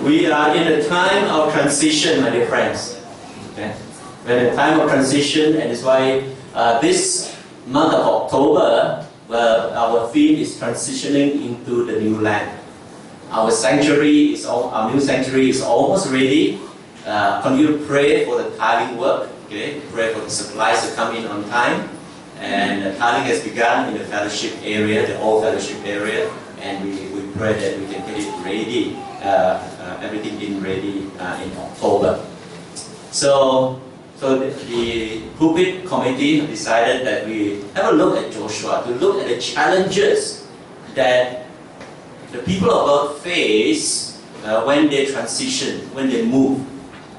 We are in a time of transition, my dear friends. Okay? We're in a time of transition, and it's why this month of October, our theme is transitioning into the new land. Our sanctuary our new sanctuary is almost ready. Continue to pray for the tiling work. Okay, pray for the supplies to come in on time. And tiling has begun in the fellowship area, the old fellowship area, and we pray that we can get it ready, everything in ready in October. So the pulpit committee decided that we have a look at Joshua, to look at the challenges that the people of God face when they transition, when they move.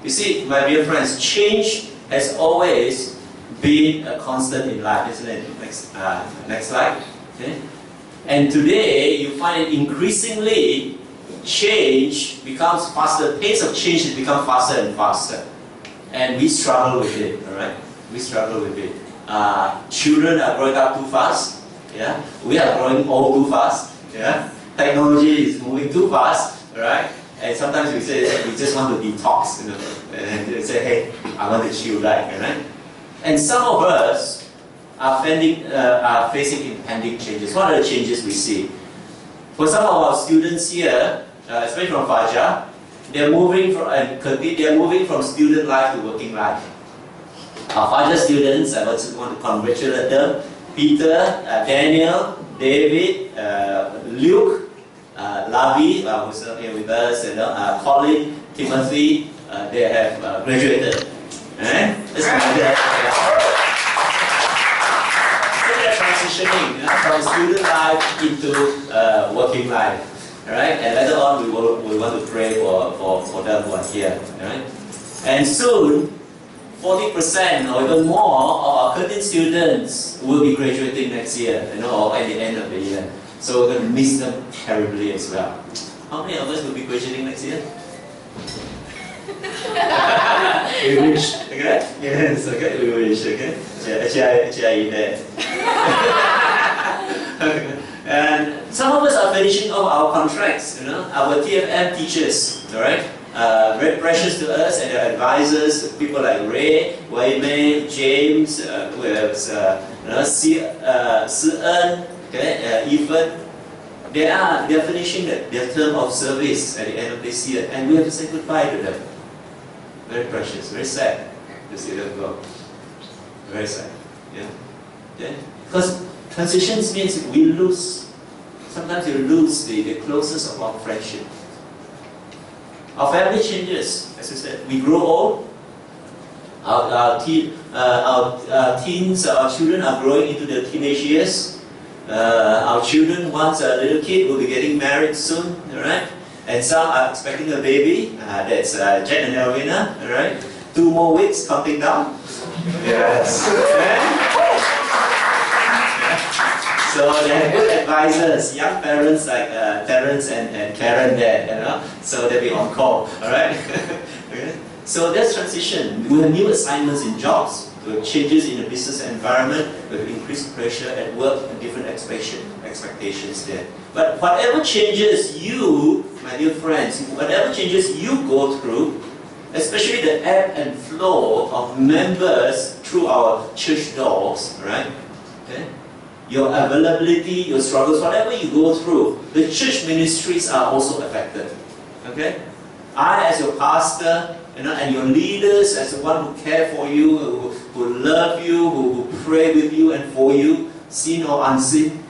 You see, my dear friends, change has always been a constant in life, isn't it? Next slide. Okay. And today, you find it increasingly, change becomes faster. The pace of change has become faster and faster. And we struggle with it, all right? We struggle with it. Children are growing up too fast. Yeah? We are growing old too fast. Yeah? Technology is moving too fast, all right? And sometimes we say we just want to detox, you know, and they say, hey, I want to chill life, right? And some of us are facing impending changes. What are the changes we see? For some of our students here, especially from Fajar, they're moving from student life to working life. Our Fajar students, I also want to congratulate them. Peter, Daniel, David, Luke, Lavi, who's here with us, Colin, Timothy, they have graduated. Let's so they're transitioning from student life into working life. Alright? And later on we want to pray for them who are here. Alright? And soon 40% or even more of our current students will be graduating next year, or at the end of the year. So we're going to miss them terribly as well. How many of us will be graduating next year? We wish, okay? Yes, okay, we wish, okay? Actually, there. And some of us are finishing off our contracts, our TFM teachers, alright? Very precious to us, and their advisors, people like Ray, Wei James, who have Si-en, okay, Ethan. They are finishing their term of service at the end of this year, and we have to say goodbye to them. Very precious, very sad to see them go. Very sad. Yeah? Because transitions means we lose, sometimes you lose the closest of our friendship. Our family changes, as I said. We grow old. Our teens, our children are growing into their teenage years. Our children, once a little kid, will be getting married soon, alright? And some are expecting a baby. That's Jet and Elvina, alright? 2 more weeks, counting down. Yes. So they have good advisors, young parents like Terence and Karen there, so they'll be on call, alright? Okay. So there's transition. We have new assignments in jobs, with changes in the business environment, with increased pressure at work and different expectations there. But whatever changes you, my dear friends, whatever changes you go through, especially the ebb and flow of members through our church doors, right? Okay? Your availability, your struggles, whatever you go through, the church ministries are also affected. Okay? I, as your pastor, and your leaders, as the one who care for you, who love you, who pray with you and for you, seen or unseen,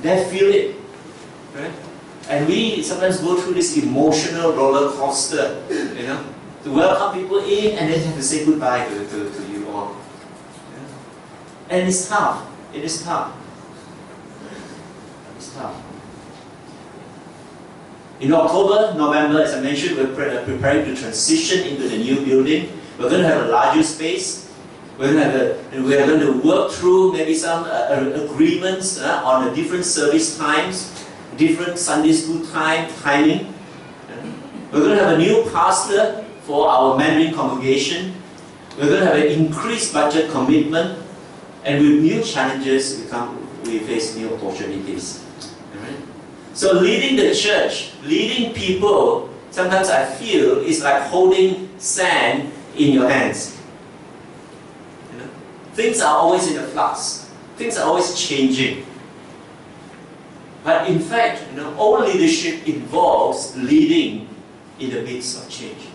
they feel it. Right? And we sometimes go through this emotional roller coaster, to welcome people in and then have to say goodbye to you all. Yeah? And it's tough. It is tough. It's tough. In October, November, as I mentioned, we're preparing to transition into the new building. We're going to have a larger space. We're going to work through maybe some agreements on the different service times, different Sunday school timing. We're going to have a new pastor for our Mandarin congregation. We're going to have an increased budget commitment, and with new challenges, we face new opportunities. So leading the church, leading people, sometimes I feel it's like holding sand in your hands. You know? Things are always in a flux. Things are always changing. But in fact, you know, all leadership involves leading in the midst of change.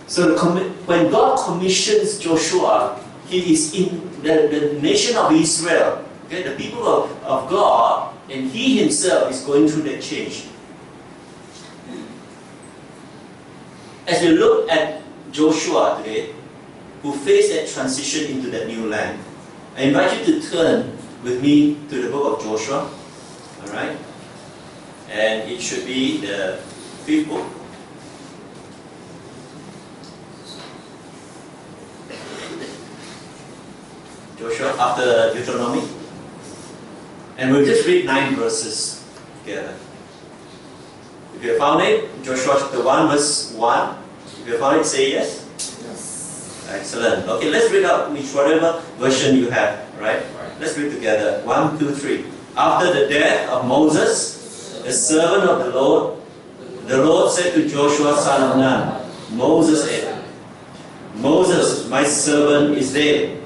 So when God commissions Joshua, he is in the nation of Israel, okay, the people of God, and he himself is going through that change. As we look at Joshua today, who faced that transition into that new land, I invite you to turn with me to the book of Joshua, all right? And it should be the 5th book. Joshua after Deuteronomy. And we'll just read 9 verses together. If you have found it, Joshua chapter 1 verse 1. If you have found it, say yes. Yes. Excellent. Okay, let's read out whatever version you have, right? Let's read together. 1, 2, 3. After the death of Moses, the servant of the Lord said to Joshua son of Nun, Moses said, Moses, my servant, is dead.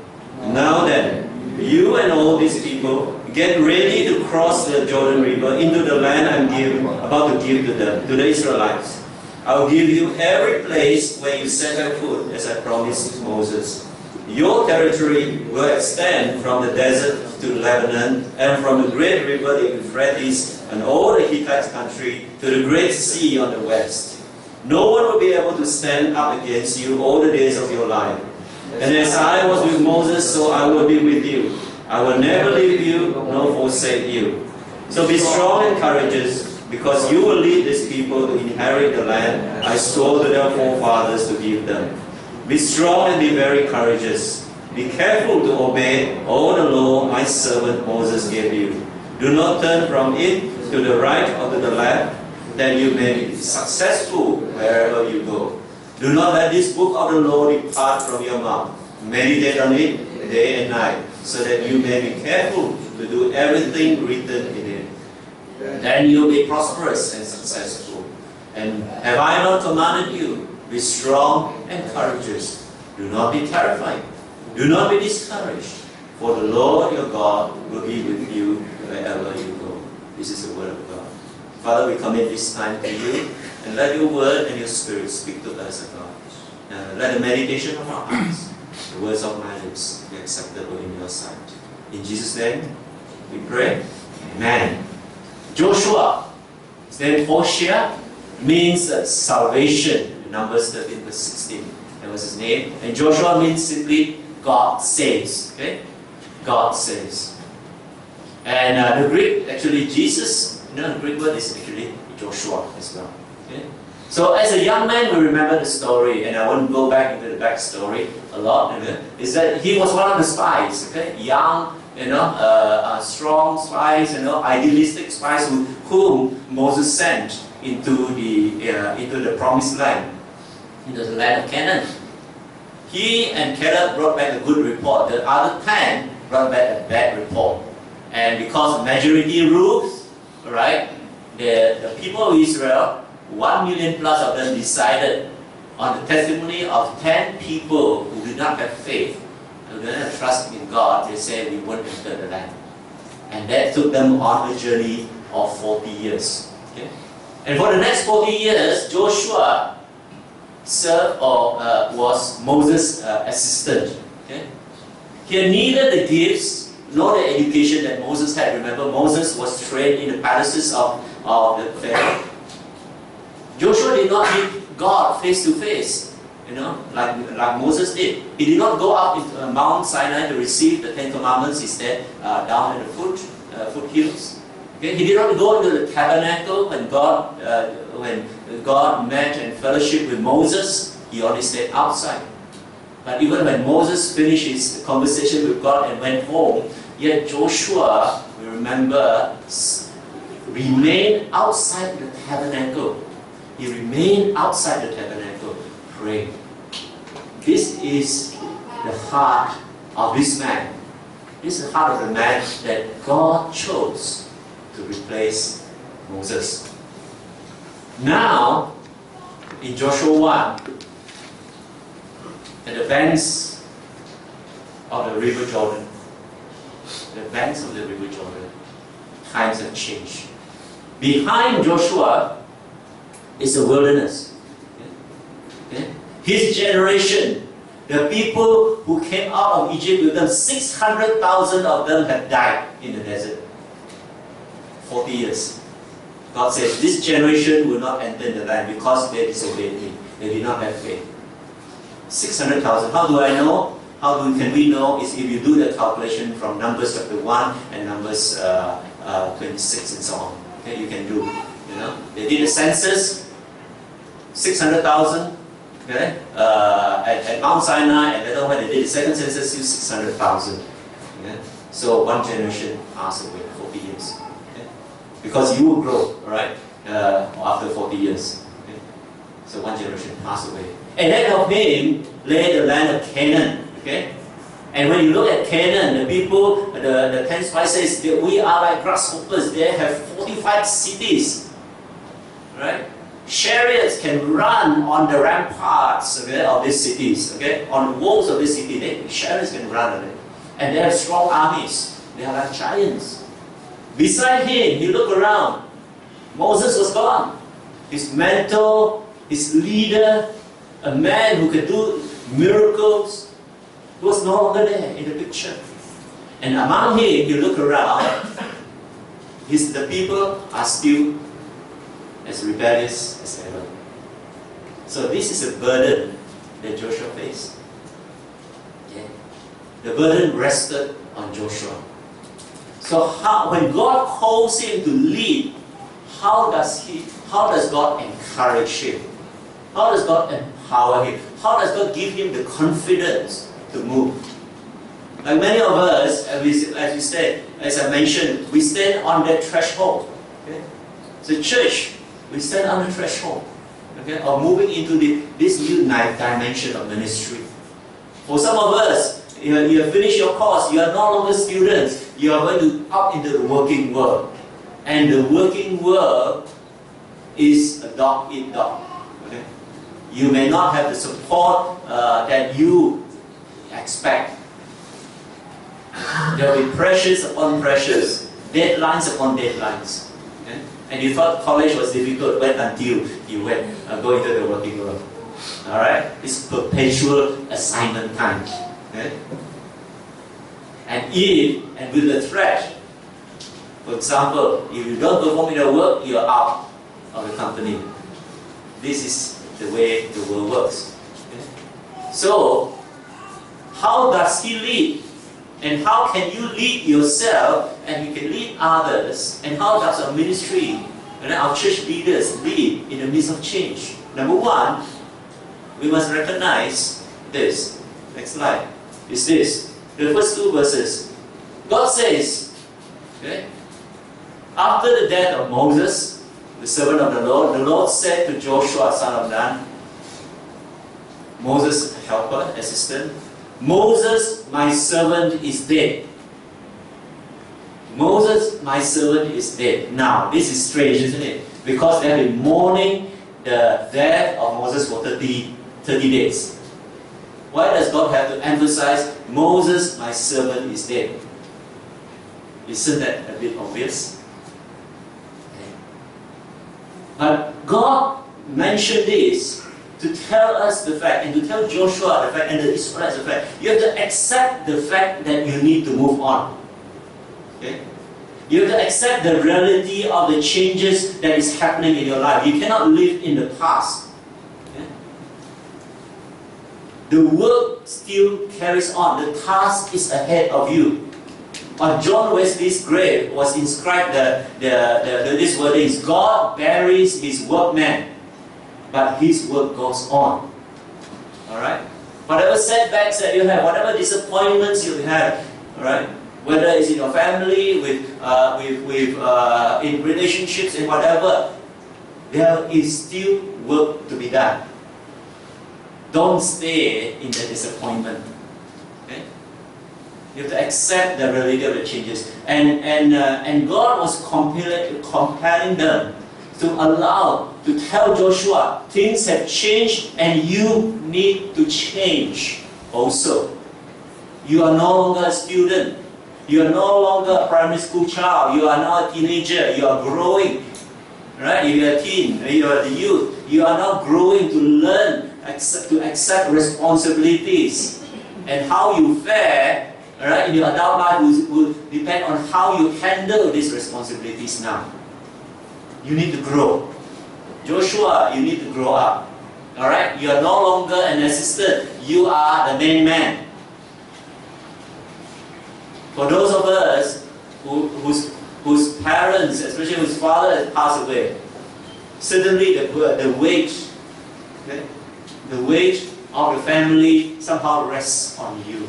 Now then, you and all these people, get ready to cross the Jordan River into the land I'm about to give to them, to the Israelites. I will give you every place where you set your foot, as I promised Moses. Your territory will extend from the desert to Lebanon, and from the great river the Euphrates, and all the Hittite country, to the great sea on the west. No one will be able to stand up against you all the days of your life. And as I was with Moses, so I will be with you. I will never leave you nor forsake you. So be strong and courageous, because you will lead these people to inherit the land I swore to their forefathers to give them. Be strong and be very courageous. Be careful to obey all the law my servant Moses gave you. Do not turn from it to the right or to the left, that you may be successful wherever you go. Do not let this book of the law depart from your mouth. Meditate on it day and night, so that you may be careful to do everything written in it. Then you will be prosperous and successful. And have I not commanded you? Be strong and courageous. Do not be terrified. Do not be discouraged. For the Lord your God will be with you wherever you go. This is the word of God. Father, we commit this time to you, and let your word and your spirit speak to us, God. Let the meditation of our hearts, the words of my lips, be acceptable in your sight. In Jesus' name, we pray. Amen. Joshua, his name Hoshea, means salvation. Numbers 13 verse 16. That was his name. And Joshua means simply God saves. Okay? God saves. And the Greek, actually Jesus, the Greek word is actually Joshua as well. Okay? So as a young man, we remember the story, and I won't go back into the backstory a lot. Is that he was one of the spies, okay? Young, strong spies, idealistic spies whom Moses sent into the promised land, into the land of Canaan. He and Caleb brought back a good report. The other 10 brought back a bad report. And because majority rules, right, the people of Israel, 1 million plus of them decided on the testimony of 10 people who did not have faith, who did not trust in God. They said, we won't enter the land. And that took them on a journey of 40 years. Okay? And for the next 40 years, Joshua served was Moses' assistant. Okay? He had neither the gifts nor the education that Moses had. Remember, Moses was trained in the palaces of the Pharaoh. Joshua did not meet God face to face, like Moses did. He did not go up into Mount Sinai to receive the 10 Commandments. He stayed down at the foothills. Okay? He did not go into the tabernacle when God met and fellowship with Moses. He only stayed outside. But even when Moses finished his conversation with God and went home, yet Joshua, we remember, remained outside the tabernacle. He remained outside the tabernacle praying. This is the heart of this man. This is the heart of the man that God chose to replace Moses. Now, in Joshua 1, at the banks of the River Jordan, times have changed. Behind Joshua is a wilderness. Okay? His generation, the people who came out of Egypt with them, 600,000 of them have died in the desert. 40 years. God says, this generation will not enter the land because they disobeyed me. They did not have faith. 600,000. How do I know? Can we know? Is if you do the calculation from Numbers chapter 1 and Numbers 26 and so on. Okay, you can do. You know, they did a census, 600,000. Okay, at Mount Sinai, and later when they did the second census, 600,000. Okay? So one generation passed away, 40 years. Okay? Because you will grow, alright, after 40 years. Okay? So one generation passed away. And ahead of him lay the land of Canaan. Okay? And when you look at Canaan, the people, the 10 spies says that we are like grasshoppers. They have 45 cities. Right? Chariots can run on the ramparts, okay, of these cities. Okay? On the walls of this city, chariots can run on it. And they have strong armies. They are like giants. Beside him, you look around, Moses was gone. His mentor, his leader, a man who could do miracles, was no longer there in the picture. And among him, you look around, the people are still as rebellious as ever. So this is a burden that Joshua faced. Yeah. The burden rested on Joshua. So when God calls him to lead, how does God encourage him? How does God empower him? How does God give him the confidence to move? Like many of us, as I mentioned, we stand on that threshold. Okay? So church, we stand on the threshold, okay, of moving into this new dimension of ministry. For some of us, you have finished your course, you are no longer students, you are going up into the working world. And the working world is a dog-eat-dog. Okay? You may not have the support that you expect. There will be pressures upon pressures, deadlines upon deadlines. Okay? And you thought college was difficult, wait until you go into the working world. Alright? It's perpetual assignment time. Okay? And with the threat, for example, if you don't perform your work, you are out of the company. This is the way the world works. Okay? So, how does he lead? And how can you lead yourself and you can lead others? And how does our ministry and our church leaders lead in the midst of change? Number one, we must recognize this. Next slide. Is this. The first two verses. God says, okay, after the death of Moses, the servant of the Lord said to Joshua, son of Nun, Moses' helper, assistant, Moses, my servant, is dead. Moses, my servant, is dead. Now, this is strange, isn't it? Because they have been mourning the death of Moses for 30 days. Why does God have to emphasize, Moses, my servant, is dead? Isn't that a bit obvious? Okay. But God mentioned this to tell us the fact, and to tell Joshua the fact, and the Israelites the fact. You have to accept the fact that you need to move on. Okay? You have to accept the reality of the changes that is happening in your life. You cannot live in the past. Okay? The work still carries on. The task is ahead of you. On John Wesley's grave was inscribed this wording: God buries his workmen, but his work goes on. Alright? Whatever setbacks that you have, whatever disappointments you have, alright? Whether it's in your family, in relationships, and whatever, there is still work to be done. Don't stay in the disappointment. Okay? You have to accept the reality of the changes. And God was compelling them to allow, to tell Joshua, things have changed and you need to change also. You are no longer a student. You are no longer a primary school child. You are now a teenager. You are growing. Right? If you are a teen, you are the youth. You are now growing to learn, to accept responsibilities. And how you fare, right, in your adult life will depend on how you handle these responsibilities now. You need to grow. Joshua, you need to grow up. Alright? You are no longer an assistant. You are the main man. For those of us whose parents, especially whose father has passed away, suddenly the weight, okay, the weight of the family somehow rests on you.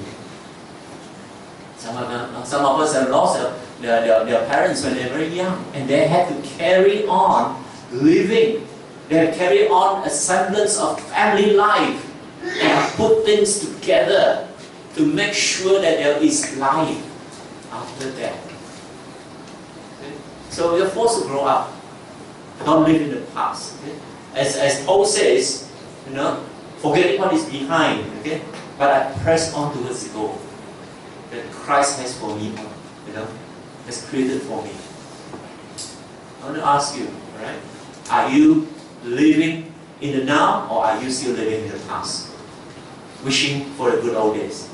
Some of us have lost their parents when they were very young, and they had to carry on living. They had to carry on a semblance of family life and put things together to make sure that there is life after death. Okay? So we are forced to grow up. Don't live in the past. Okay? As Paul says, forgetting what is behind, okay? But I press on towards the goal that Christ has for me, has created for me. I want to ask you, right? Are you living in the now, or are you still living in the past? Wishing for the good old days.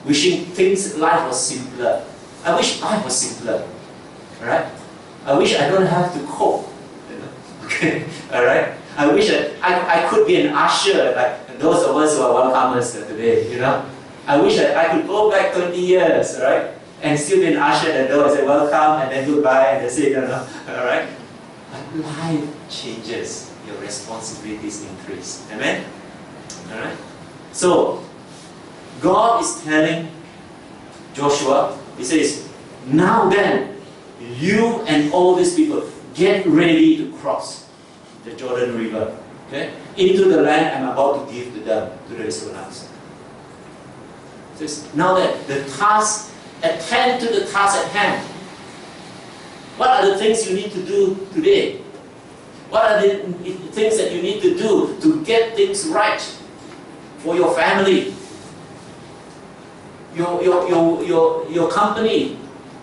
Wishing life was simpler. I wish life was simpler. Alright? I wish I don't have to cope. Okay? Alright? I wish that I could be an usher, like those of us who are welcomers today, I wish that I could go back 20 years, right? And still be an usher at the door and say welcome and then goodbye and that's it, alright? But life changes, your responsibilities increase. Amen? Alright? So, God is telling Joshua, He says, now then, you and all these people, get ready to cross the Jordan River, okay, into the land I'm about to give to them, to the Israelites. He says, now that the task, attend to the task at hand. What are the things you need to do today? What are the things that you need to do to get things right for your family? Your company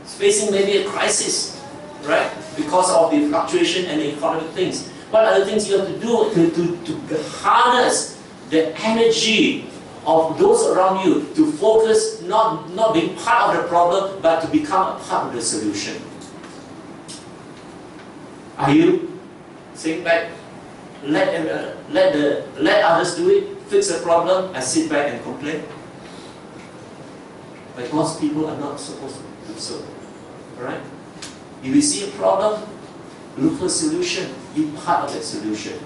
is facing maybe a crisis, right? Because of the fluctuation and the economic things. What are the things you have to do to harness the energy of those around you to focus, not being part of the problem, but to become a part of the solution? Are you sitting back, let others do it, fix the problem, and sit back and complain? Because people are not supposed to do so. Alright? If you see a problem, look for a solution. Be part of that solution.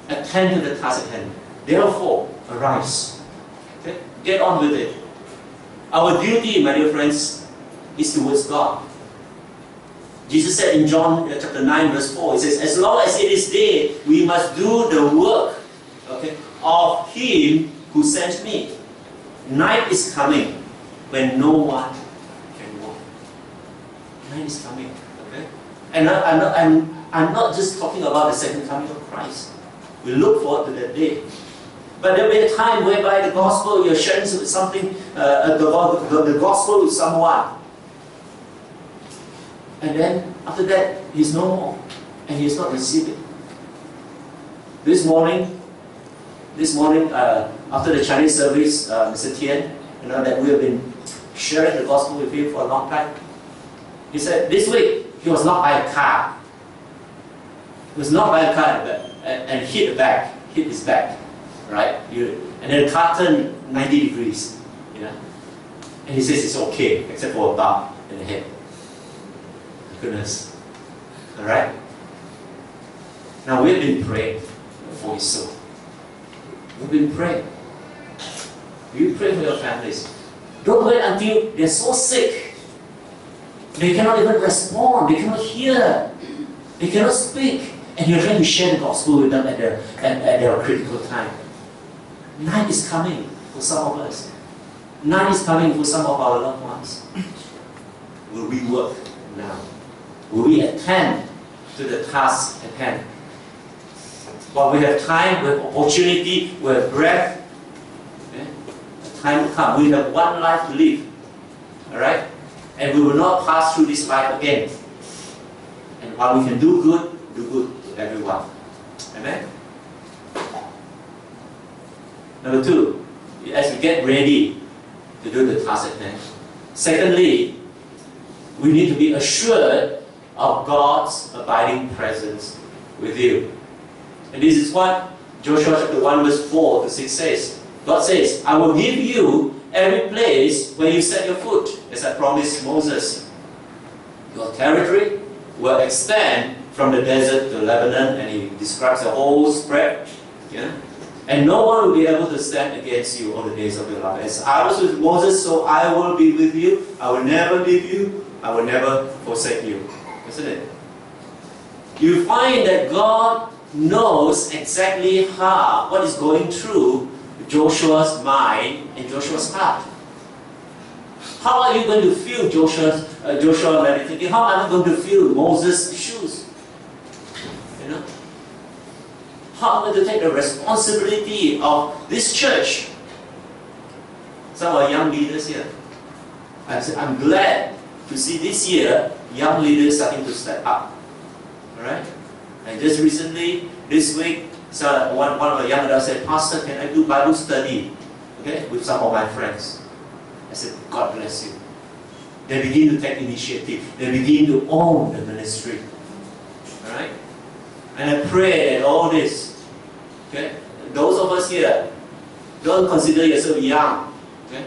Attend to the task at hand. Therefore, arise. Okay? Get on with it. Our duty, my dear friends, is towards God. Jesus said in John chapter 9 verse 4, He says, as long as it is day, we must do the work, okay, of Him who sent me. Night is coming when no one can walk. Night is coming, okay? And I'm not just talking about the second coming of Christ. We look forward to that day. But there will be a time whereby the gospel, you're sharing something, the gospel with someone. And then, after that, he's no more. And he's not receiving. This morning, after the Chinese service, Mr. Thien, that we have been sharing the gospel with him for a long time. He said, this week, he was knocked by a car. He was knocked by a car and hit his back, right? And then the car turned 90 degrees, And he says it's okay, except for a bump in the head. Goodness. Alright? Now we've been praying for his soul. We've been praying. You pray for your families. Don't wait until they're so sick. They cannot even respond. They cannot hear. They cannot speak. And you're trying to share the gospel with them at their critical time. Night is coming for some of us. Night is coming for some of our loved ones. Will we work now? Will we attend to the task at hand. While we have time, we have opportunity, we have breath, okay? The time will come. We have one life to live. Alright? And we will not pass through this life again. And while we can do good to everyone. Amen? Number two, as we get ready to do the task at hand. Secondly, we need to be assured of God's abiding presence with you. And this is what Joshua chapter 1 verse 4 to 6 says. God says, I will give you every place where you set your foot, as I promised Moses. Your territory will extend from the desert to Lebanon, and he describes the whole spread. Yeah? And no one will be able to stand against you all the days of your life. As I was with Moses, so I will be with you. I will never leave you. I will never forsake you. Isn't it? You find that God knows exactly what is going through Joshua's mind and Joshua's heart. How are you going to feel Joshua meditating? How am I going to feel Moses' shoes? You know? How am I going to take the responsibility of this church? Some of our young leaders here. I'm glad to see this year young leaders starting to step up. Alright? And just recently, this week, so one of the young adults said, Pastor, can I do Bible study? Okay, with some of my friends. I said, God bless you. They begin to take initiative. They begin to own the ministry. Alright? And I pray that all this, okay, those of us here, don't consider yourself young. Okay?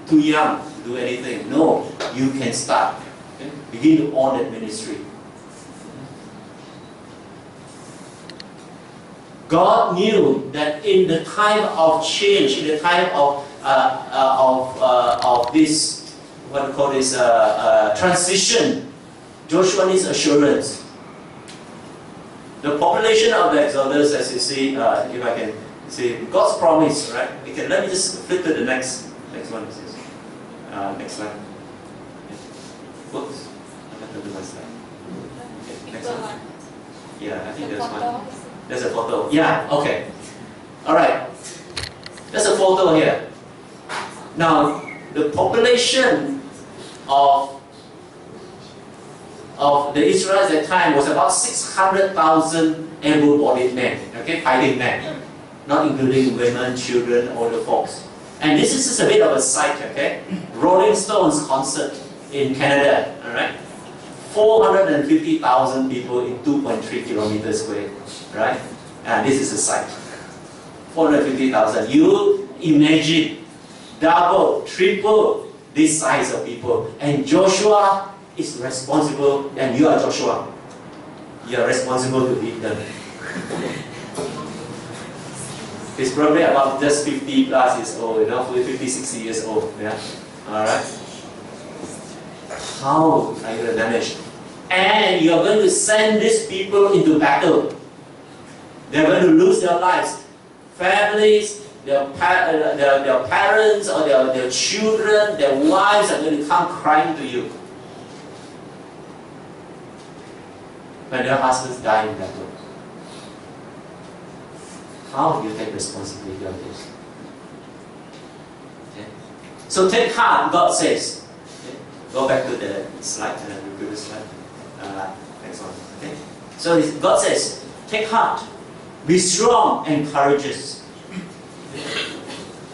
Too young to do anything. No, you can start. Okay? Begin to own that ministry. God knew that in the time of change, in the time of this, what we call this transition, Joshua needs assurance. The population of the Exodus, as you see, if I can see, God's promise, right? Let me just flip to the next one. Next slide. Oops, I have to do my slide. Okay, next one. Yeah, I think there's one. There's a photo. Yeah, okay. Alright. There's a photo here. Now, the population of the Israelites at that time was about 600,000 able-bodied men, okay, fighting men, not including women, children, older folks. And this is just a bit of a sight, okay? Rolling Stones concert in Canada, alright? 450,000 people in 2.3 kilometers square, right? And this is a site. 450,000. You imagine double, triple this size of people. And Joshua is responsible, and you are Joshua. You are responsible to lead them. He's probably about just 50 plus years old, 50, 60 years old. Yeah? Alright? How are you going to manage? And you're going to send these people into battle. They're going to lose their lives. Families, their parents, or their children, their wives are going to come crying to you when their husbands die in battle. How do you take responsibility of this? Okay. So take heart, God says. Okay. Go back to the slide, the previous slide. Next one. Okay. So God says, take heart, be strong and courageous.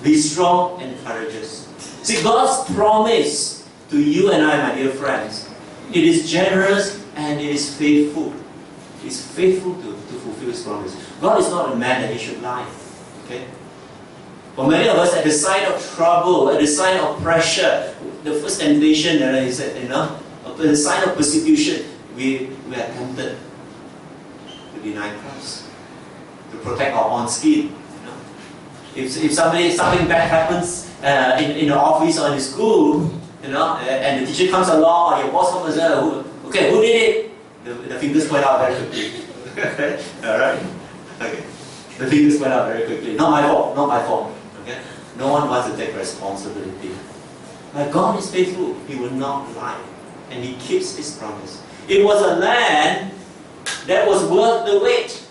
Be strong and courageous. See, God's promise to you and I, my dear friends, it is generous and it is faithful. It's faithful to fulfill His promise. God is not a man that He should lie. Okay? For many of us, at the sign of trouble, at the sign of pressure, the first temptation that He said, at the sign of persecution, we are tempted to deny Christ, to protect our own skin. If something bad happens in the office or in the school, and the teacher comes along or your boss comes along, okay, who did it? The fingers point out very quickly. Alright? Okay. The fingers point out very quickly. Not my fault, not my fault. Okay? No one wants to take responsibility. But God is faithful. He will not lie. And He keeps His promise. It was a land that was worth the wait.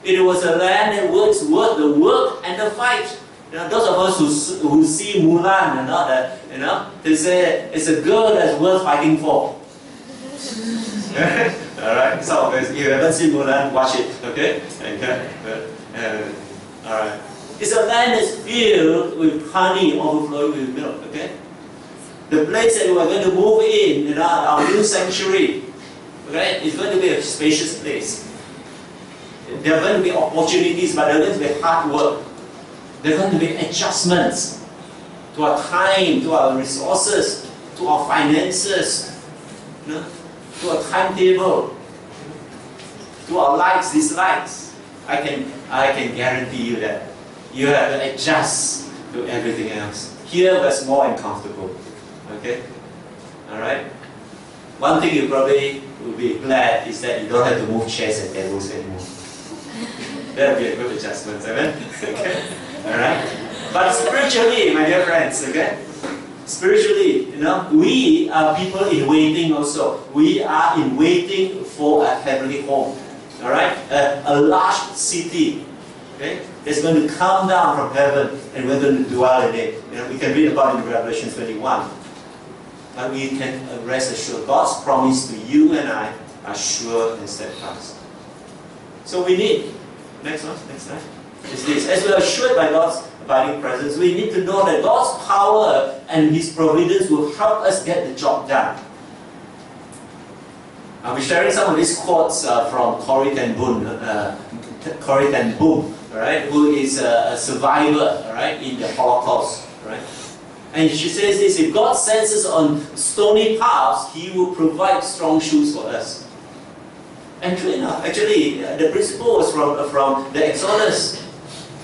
It was a land that was worth the work and the fight. Those of us who see Mulan, they say it's a girl that's worth fighting for. Alright, so if you haven't seen Mulan, watch it, okay? Alright. It's a land that's filled with honey, overflowing with milk, okay? The place that we are going to move in, our new sanctuary, okay, is going to be a spacious place. There are going to be opportunities, but there are going to be hard work. There are going to be adjustments to our time, to our resources, to our finances, to our timetable, to our likes, dislikes. I can guarantee you that you have to adjust to everything else. Here we're small and comfortable. Okay? Alright? One thing you probably will be glad is that you don't have to move chairs and tables anymore. That will be a good adjustment, amen? Okay? Alright? But spiritually, my dear friends, okay? Spiritually, we are people in waiting also. We are in waiting for a heavenly home. Alright? A large city. Okay? That's going to come down from heaven and we're going to dwell in it. We can read about it in Revelation 21. But we can rest assured God's promise to you and I are sure and steadfast. So we need, next slide, is this. As we are assured by God's abiding presence, we need to know that God's power and His providence will help us get the job done. I'll be sharing some of these quotes from Corrie ten Boom, right, who is a survivor, right, in the Holocaust, right? And she says this: if God sends us on stony paths, He will provide strong shoes for us. And true enough, actually, the principle was from the Exodus,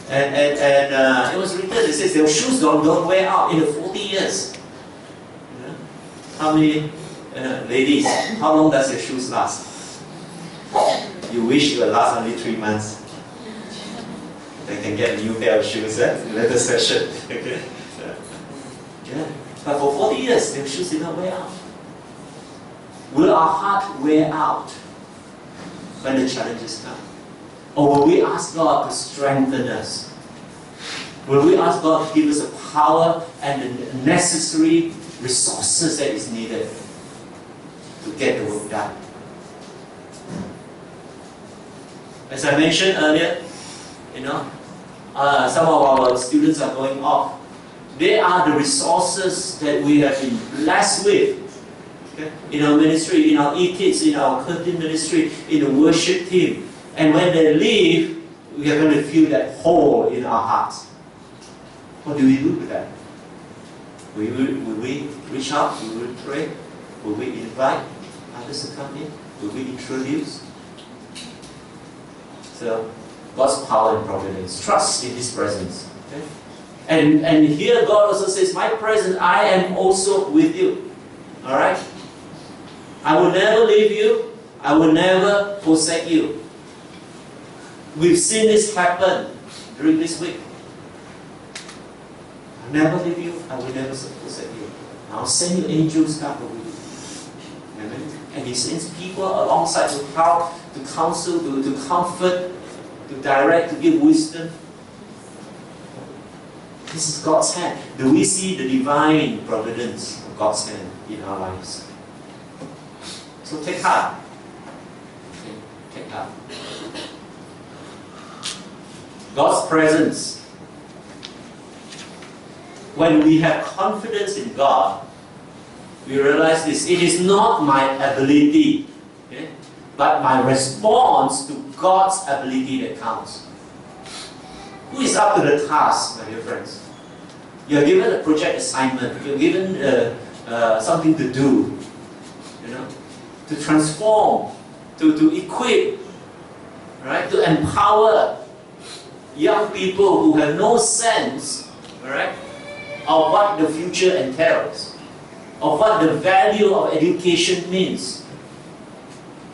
and it was written. It says their shoes don't wear out in the 40 years. How many ladies? How long does your shoes last? You wish it would last only 3 months. They can get a new pair of shoes in later session. Okay. Yeah. But for 40 years, their shoes did not wear out. Will our heart wear out when the challenges come? Or will we ask God to strengthen us? Will we ask God to give us the power and the necessary resources that is needed to get the work done? As I mentioned earlier, some of our students are going off. They are the resources that we have been blessed with, okay, in our ministry, in our e-kids, in our curtain ministry, in the worship team. And when they leave, we are going to feel that hole in our hearts. What do we do with that? Will we reach out? Will we pray? Will we invite others to come in? Will we introduce? So, God's power and providence. Trust in His presence. Okay? And here God also says, my presence, I am also with you. Alright? I will never leave you. I will never forsake you. We've seen this happen during this week. I'll never leave you. I will never forsake you. I'll send you angels to cover with you. Amen? And He sends people alongside to help, to counsel, to comfort, to direct, to give wisdom. This is God's hand. Do we see the divine providence of God's hand in our lives? So take heart. Okay, take heart. God's presence. When we have confidence in God, we realize this: it is not my ability, okay, but my response to God's ability that counts. Who is up to the task, my dear friends? You're given a project assignment. You're given something to do, to transform, to equip, right? To empower young people who have no sense, right, of what the future entails, of what the value of education means.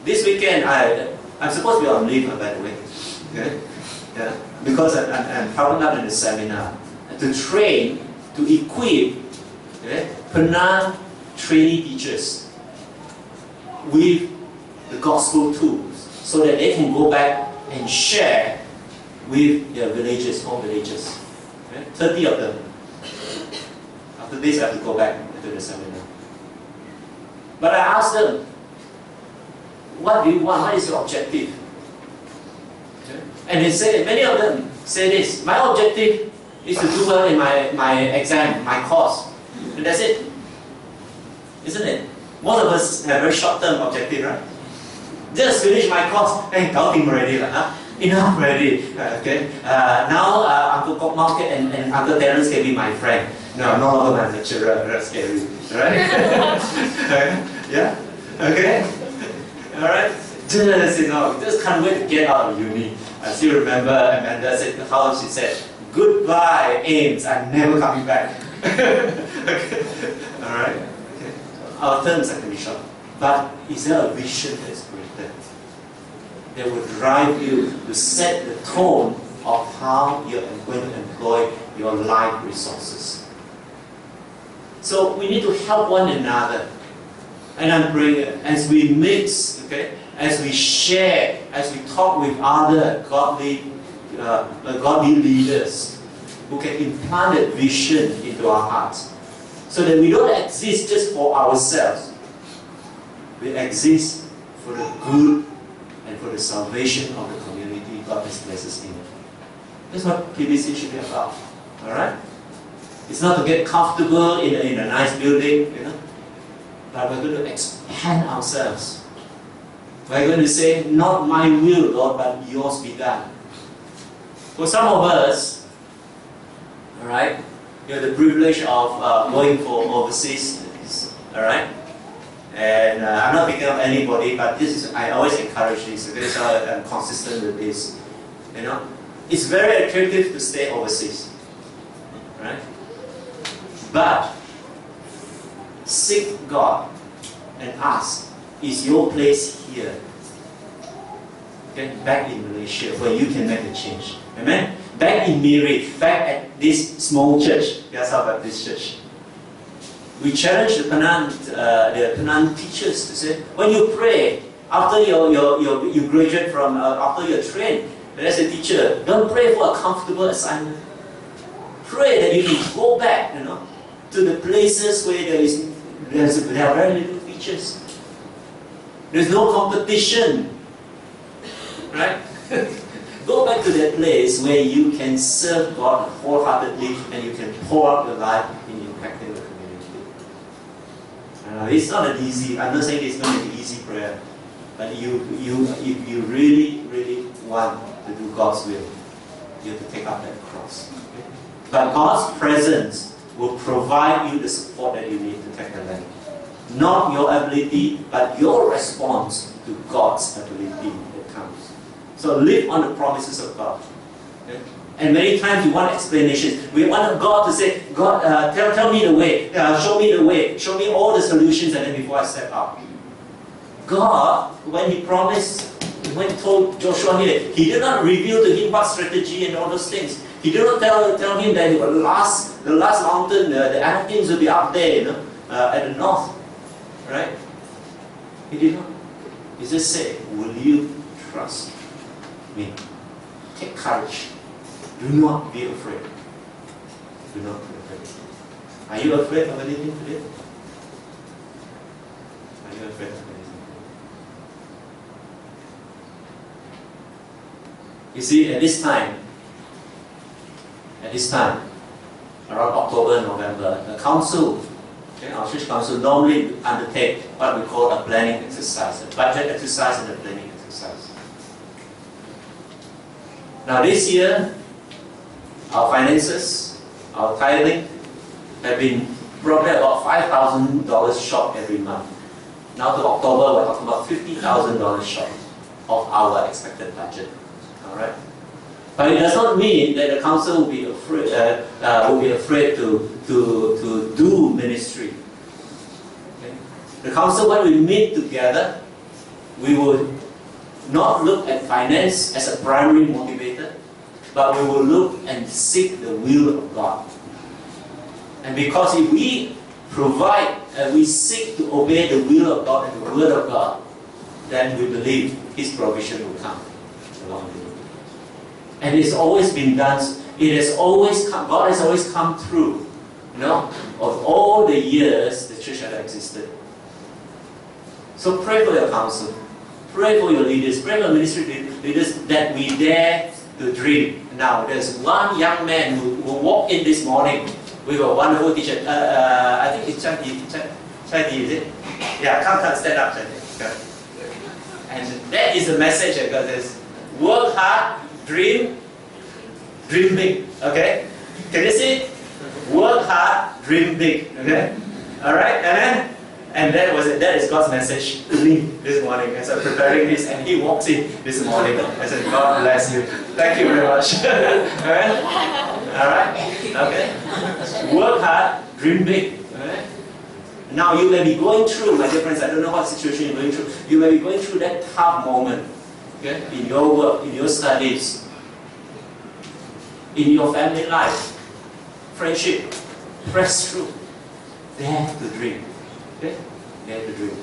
This weekend, I'm supposed to be on leave, by the way, okay? Yeah, because I'm probably not in a seminar to train, to equip, okay, Penang trainee teachers with the gospel tools so that they can go back and share with their villages, home villages. Okay? 30 of them. After this, I have to go back to the seminar. But I asked them, what do you want? What is your objective? Okay? And they say, many of them say this, my objective is to do well in my exam, my course. And that's it. Isn't it? Most of us have a very short-term objective, right? Just finish my course, and doubting already, huh? Enough already. Okay. Now Uncle Kok Market and Uncle Terence can be my friend. No, no longer my lecturer. That's scary, right? Yeah. Okay. All right. Just can't wait to get out of uni. I still remember Amanda said how she said, "Goodbye, Ames. I'm never coming back." Okay. All right. Okay. Our terms are going to be short, but is there a vision that is greater that will drive you to set the tone of how you're going to employ your life resources? So we need to help one another. And I'm praying as we mix, okay, as we share, as we talk with other godly leaders who can implant a vision into our hearts, so that we don't exist just for ourselves. We exist for the good and for the salvation of the community God has blessed us in. That's what PBC should be about. Alright? It's not to get comfortable in a nice building, you know, but we're going to expand ourselves. We're going to say, not my will, Lord, but yours be done. For some of us, alright, you have the privilege of going for overseas, alright? And I'm not picking up anybody, but this is, I always encourage this, because I'm consistent with this. You know, it's very attractive to stay overseas, right? But seek God and ask, is your place here? Okay, back in Malaysia, where you can make a change. Amen? Back in Miri, back at this small church, Piasau Baptist Church. We challenge the Penang teachers to say, when you pray, after you graduate from, after you're trained as a teacher, don't pray for a comfortable assignment. Pray that you can go back, you know, to the places where there are very little features. There's no competition, right? Go back to that place where you can serve God wholeheartedly and you can pour out your life in impacting the community. It's not an easy, I'm not saying it's going to be an easy prayer, but if you really want to do God's will, you have to take up that cross. Okay? But God's presence will provide you the support that you need to take the land. Not your ability, but your response to God's ability that comes. So live on the promises of God. Okay? And many times we want explanations. We want God to say, God, tell me the way, show me the way, show me all the solutions, and then before I step out. God, when He promised, when He told Joshua here, He did not reveal to him what strategy and all those things. He did not tell him that the last mountain, the Anakims will be up there, you know, at the north. Right? He did not. He just said, will you trust me? Take courage. Do not be afraid. Do not be afraid. Are you afraid of anything today? Are you afraid of anything? You see, at this time, around October, November, the council, okay, our church council normally undertake what we call a planning exercise, a budget exercise and a planning exercise. Now this year, our finances, our tithing, have been probably about $5,000 short every month. Now to October, we're talking about $50,000 short of our expected budget. All right. But it does not mean that the council will be afraid to do ministry. Okay? The council, when we meet together, we will not look at finance as a primary motivator, but we will look and seek the will of God. And because if we provide and we seek to obey the will of God and the word of God, then we believe His provision will come along the way. And it's always been done. It has always come. God has always come through. Of all the years the church has existed. So pray for your council. Pray for your leaders. Pray for ministry leaders that we dare to dream. Now, there's one young man who walked in this morning with a wonderful teacher. I think it's Chadi, is it? Yeah, come stand up, Chadi. And that is the message that God says, work hard, dream big. Okay? Can you see? Work hard, dream big. Okay? Alright? And that is God's message to me this morning as I'm preparing this, and he walks in this morning. I said, God bless you. Thank you very much. Alright? Okay? Work hard, dream big. Alright? Now you may be going through, my dear friends, I don't know what situation you're going through. You may be going through that tough moment. Okay? In your work, in your studies, in your family life, friendship. Press through. Dare to dream. Okay? Dare to dream.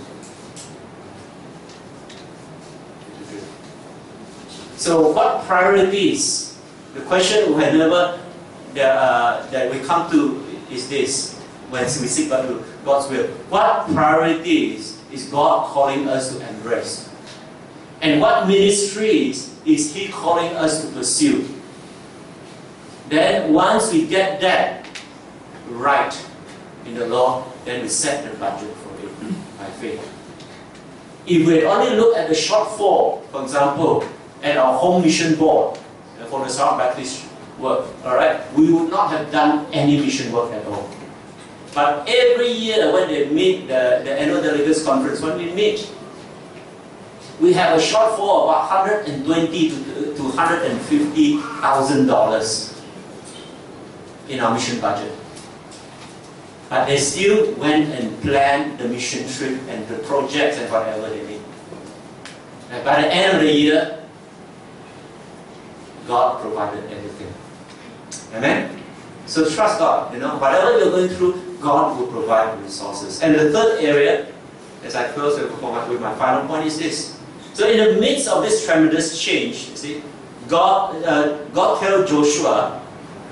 So what priorities? The question whenever that we come to is this, when we seek God's will. What priorities is God calling us to embrace? And what ministries is He calling us to pursue? Then once we get that right in the Lord, then we set the budget for it by faith. If we only look at the shortfall, for example, at our home mission board for the South Baptist work, alright, we would not have done any mission work at all. But every year when they meet, the annual delegates conference, when we meet, we have a shortfall of about $120,000 to $150,000 in our mission budget. But they still went and planned the mission trip and the projects and whatever they need. And by the end of the year, God provided everything. Amen? So trust God. Whatever you're going through, God will provide the resources. And the third area, as I close with my final point, is this. So in the midst of this tremendous change, you see, God told Joshua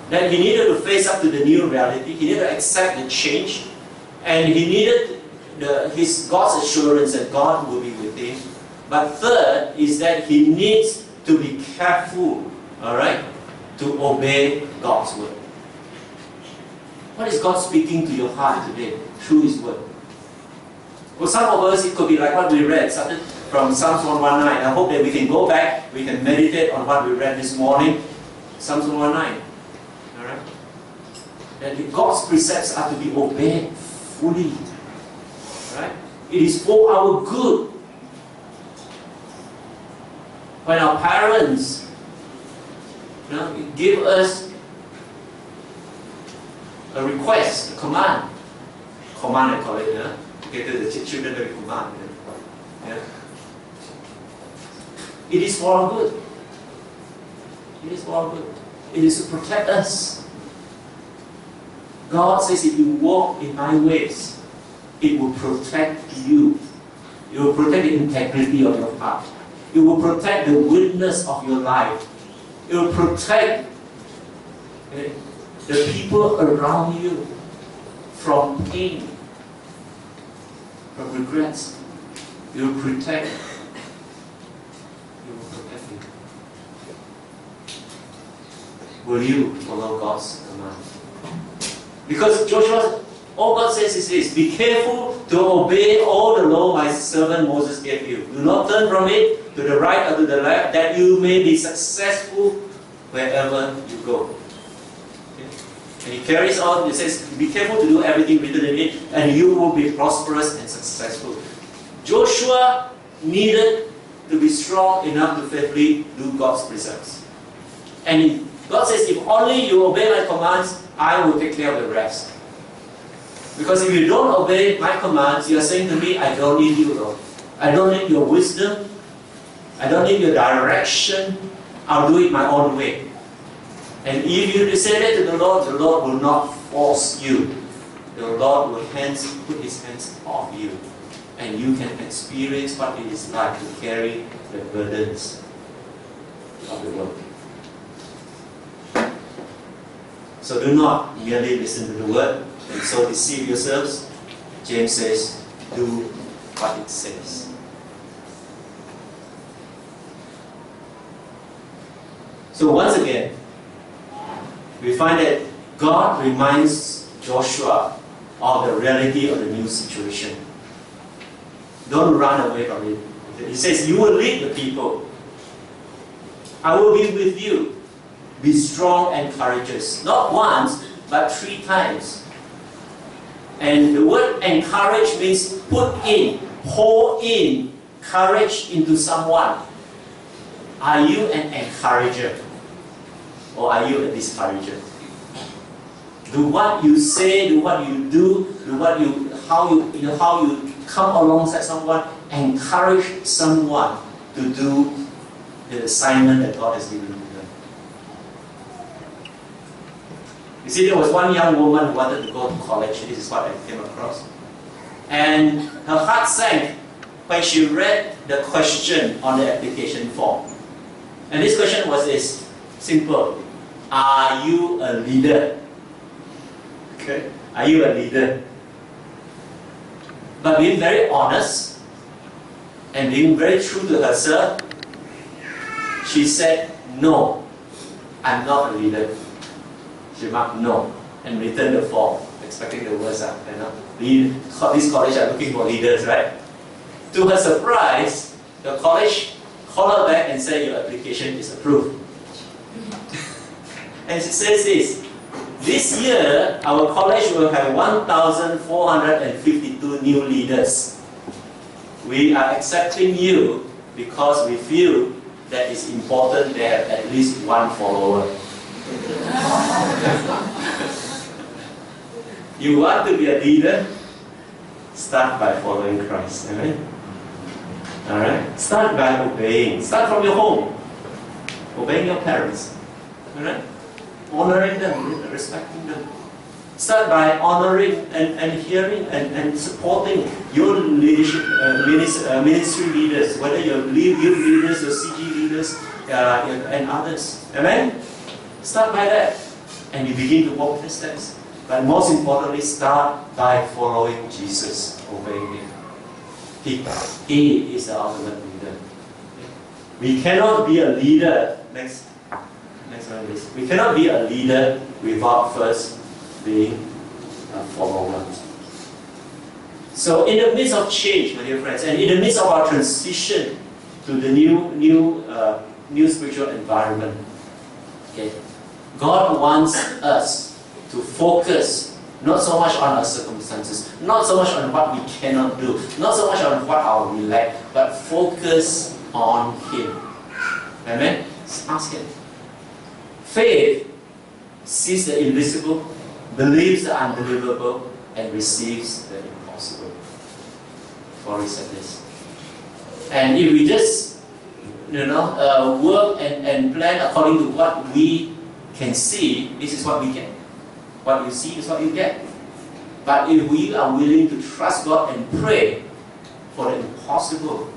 that he needed to face up to the new reality. He needed to accept the change, and he needed God's assurance that God will be with him. But third is that he needs to be careful, alright, to obey God's word. What is God speaking to your heart today through His word? For some of us, it could be like what we read, started from Psalms 119. I hope that we can go back, we can meditate on what we read this morning. Psalms 119. Alright? That God's precepts are to be obeyed fully. Right? It is for our good. When our parents give us a request, a command I call it, the children very command. It is for our good. It is for our good. It is to protect us. God says, if you walk in my ways, it will protect you. It will protect the integrity of your heart. It will protect the witness of your life. It will protect the people around you from pain, from regrets. It will protect. It will protect you. Will you follow God's command? Because Joshua, all God says is this: be careful to obey all the law my servant Moses gave you. Do not turn from it to the right or to the left, that you may be successful wherever you go. Okay? And he carries on, he says, be careful to do everything written in it, and you will be prosperous and successful. Joshua needed to be strong enough to faithfully do God's precepts. And God says, if only you obey my commands, I will take care of the rest. Because if you don't obey my commands, you are saying to me, I don't need you, Lord. I don't need your wisdom. I don't need your direction. I'll do it my own way. And if you say that to the Lord will not force you. The Lord will put His hands off you. and you can experience what it is like to carry the burdens of the world. So do not merely listen to the word and so deceive yourselves. James says, do what it says. So once again, we find that God reminds Joshua of the reality of the new situation. Don't run away from it. He says, you will lead the people. I will be with you. Be strong and courageous. Not once, but 3 times. And the word encourage means put in, pour in courage into someone. Are you an encourager? Or are you a discourager? Do what you say, do what you do, how you come alongside someone, encourage someone to do the assignment that God has given to them. You see, there was one young woman who wanted to go to college. This is what I came across. And her heart sank when she read the question on the application form. And this question was this, simple. Are you a leader? Okay. Are you a leader? But being very honest and being very true to herself, she said, no, I'm not a leader. She marked no and returned the form, expecting the worst. This college are looking for leaders, right? To her surprise, the college called her back and said, your application is approved. And she says this year, our college will have 1,452 new leaders. We are accepting you because we feel that it's important to have at least one follower. You want to be a leader? Start by following Christ. Amen? Alright? Start by obeying. Start from your home. Obeying your parents. Alright? Honoring them, respecting them. Start by honoring and hearing and supporting your leadership, ministry leaders, whether your youth leaders, your CG leaders, and others. Amen? Start by that. And you begin to walk the steps. But most importantly, start by following Jesus, obeying Him. He is the ultimate leader. We cannot be a leader. Next one is. We cannot be a leader without first being a follower. So in the midst of change, my dear friends, and in the midst of our transition to the new spiritual environment, okay, God wants us to focus not so much on our circumstances, not so much on what we cannot do, not so much on what we lack, but focus on Him. Amen? Ask Him. Faith sees the invisible, believes the unbelievable, and receives the impossible. For he said this. And if we just work and plan according to what we can see, this is what we get. What you see is what you get. But if we are willing to trust God and pray for the impossible,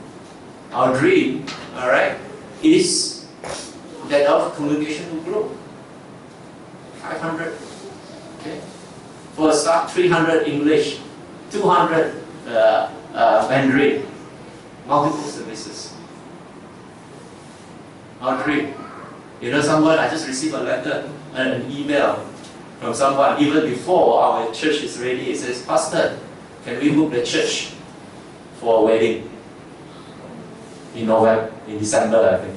our dream, alright, is that our congregation will grow. 500, okay? For a start, 300 English, 200 Mandarin, multiple services. Our dream. You know, someone, I just received a letter, an email from someone, even before our church is ready. It says, Pastor, can we book the church for a wedding in December, I think.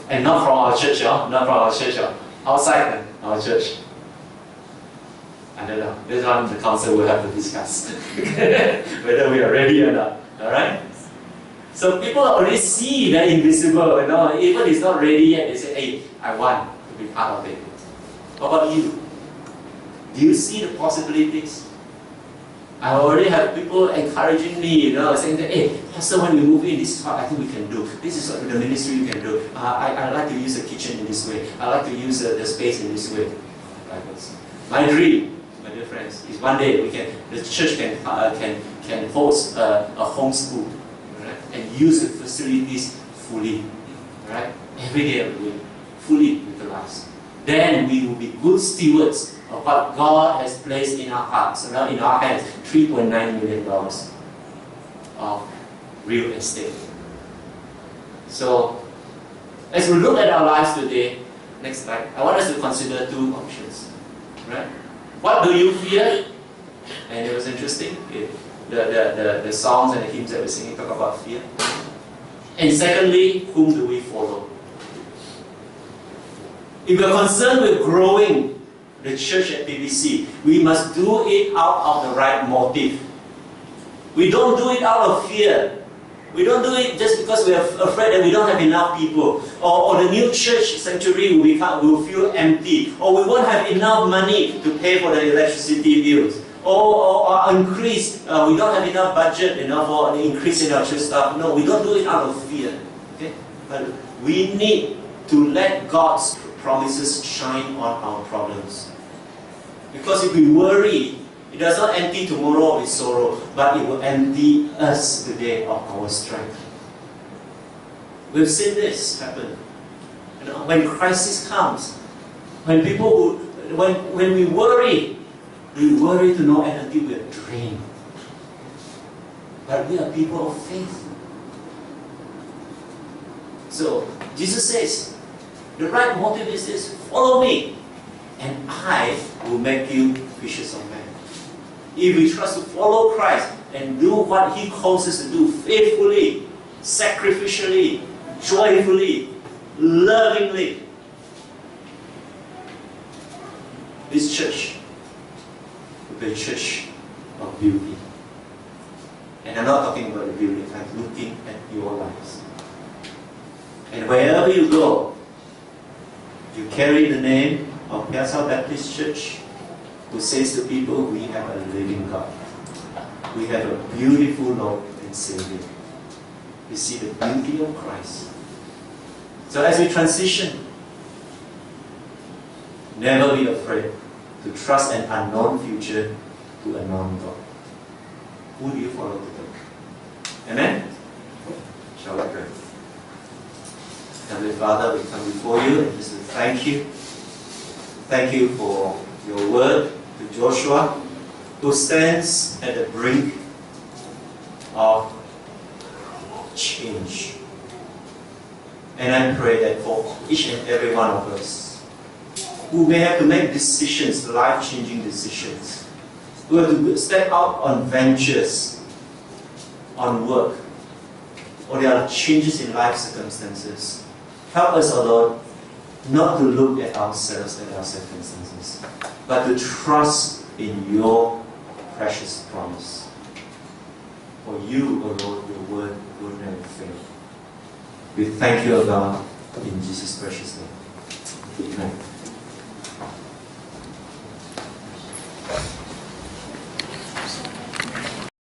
And not from our church, outside our church. I don't know. This one the council will have to discuss whether we are ready or not. Alright? So people already see the invisible, even it's not ready yet, they say, hey, I want to be part of it. What about you? Do you see the possibilities? I already have people encouraging me, saying that, hey, Pastor, when we move in, this is what I think we can do. This is what the ministry we can do. I like to use the kitchen in this way. I like to use the space in this way. My dream my dear friends, is one day the church can host a homeschool, right? And use the facilities fully, right? Every day of the week, fully utilized. Then we will be good stewards of what God has placed in our hearts, in our hands, $3.9 million of real estate. So, as we look at our lives today, next slide, I want us to consider two options. Right? What do you fear? And it was interesting. The songs and the hymns that we're singing talk about fear. And secondly, whom do we follow? If we're concerned with growing the church at PBC, we must do it out of the right motive. We don't do it out of fear. We don't do it just because we are afraid that we don't have enough people, or the new church sanctuary will feel empty, or we won't have enough money to pay for the electricity bills, or increase, we don't have enough budget for the increase in our church staff. No, we don't do it out of fear. Okay? But we need to let God's promises shine on our problems. Because if we worry, it does not empty tomorrow with sorrow, but it will empty us today of our strength. We've seen this happen. When crisis comes, when we worry to no end until we are drained. But we are people of faith. So Jesus says, the right motive is this: follow me, and I will make you fishers of men. If we trust to follow Christ and do what He calls us to do faithfully, sacrificially, joyfully, lovingly, this church will be a church of beauty. And I'm not talking about the beauty, I'm looking at your lives. And wherever you go, you carry the name of Piasau Baptist Church, who says to people, we have a living God. We have a beautiful Lord and Savior. We see the beauty of Christ. So as we transition, never be afraid to trust an unknown future to a known God. Who do you follow today? Amen? Shall we pray? Heavenly Father, we come before you and just thank you. Thank you for your word to Joshua, who stands at the brink of change. And I pray that for each and every one of us who may have to make decisions, life-changing decisions, who have to step out on ventures, on work, or there are changes in life circumstances, help us, O Lord, not to look at ourselves and our circumstances, but to trust in your precious promise. For you, O Lord, your word will never fail. We thank you, O God, in Jesus' precious name. Amen.